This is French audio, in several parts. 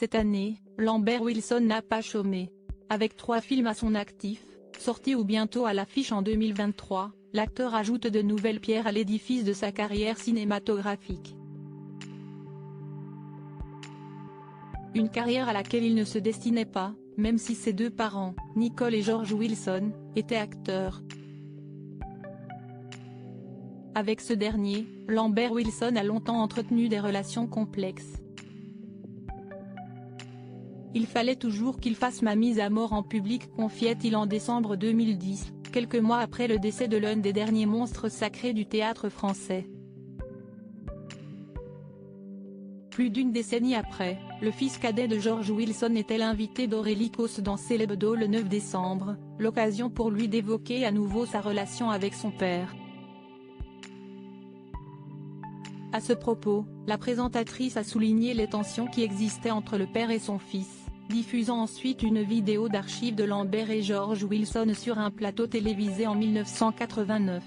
Cette année, Lambert Wilson n'a pas chômé. Avec 3 films à son actif, sortis ou bientôt à l'affiche en 2023, l'acteur ajoute de nouvelles pierres à l'édifice de sa carrière cinématographique. Une carrière à laquelle il ne se destinait pas, même si ses 2 parents, Nicole et George Wilson, étaient acteurs. Avec ce dernier, Lambert Wilson a longtemps entretenu des relations complexes. Il fallait toujours qu'il fasse ma mise à mort en public, confiait-il en décembre 2010, quelques mois après le décès de l'un des derniers monstres sacrés du théâtre français. Plus d'une décennie après, le fils cadet de George Wilson était l'invité d'Aurélie Causse dans Célébdo le 9 décembre, l'occasion pour lui d'évoquer à nouveau sa relation avec son père. À ce propos, la présentatrice a souligné les tensions qui existaient entre le père et son fils, diffusant ensuite une vidéo d'archives de Lambert et George Wilson sur un plateau télévisé en 1989.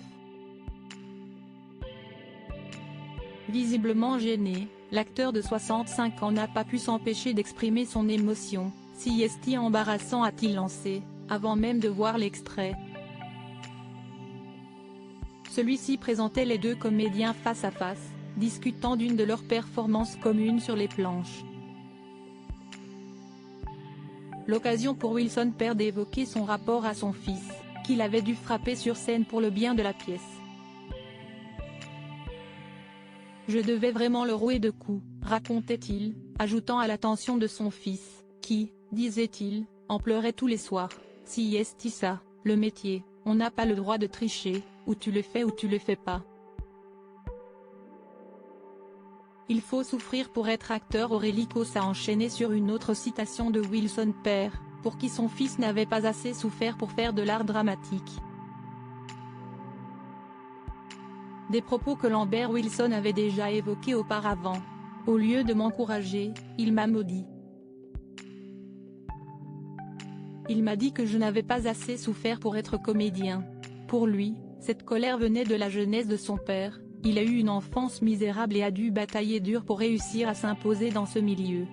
Visiblement gêné, l'acteur de 65 ans n'a pas pu s'empêcher d'exprimer son émotion. « Si est-il embarrassant » a-t-il lancé, avant même de voir l'extrait. Celui-ci présentait les 2 comédiens face à face, discutant d'une de leurs performances communes sur les planches. L'occasion pour Wilson père d'évoquer son rapport à son fils, qu'il avait dû frapper sur scène pour le bien de la pièce. « Je devais vraiment le rouer de coups », racontait-il, ajoutant à l'attention de son fils, qui, disait-il, en pleurait tous les soirs. « Si est ça, le métier, on n'a pas le droit de tricher, ou tu le fais ou tu le fais pas. Il faut souffrir pour être acteur ». Aurélie Causse a enchaîné sur une autre citation de Wilson père, pour qui son fils n'avait pas assez souffert pour faire de l'art dramatique. Des propos que Lambert Wilson avait déjà évoqués auparavant. « Au lieu de m'encourager, il m'a maudit. Il m'a dit que je n'avais pas assez souffert pour être comédien. » Pour lui, cette colère venait de la jeunesse de son père. Il a eu une enfance misérable et a dû batailler dur pour réussir à s'imposer dans ce milieu.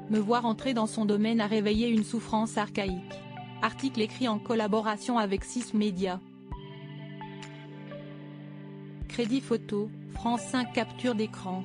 Me voir entrer dans son domaine a réveillé une souffrance archaïque. Article écrit en collaboration avec 6 médias. Crédit photo, France 5 capture d'écran.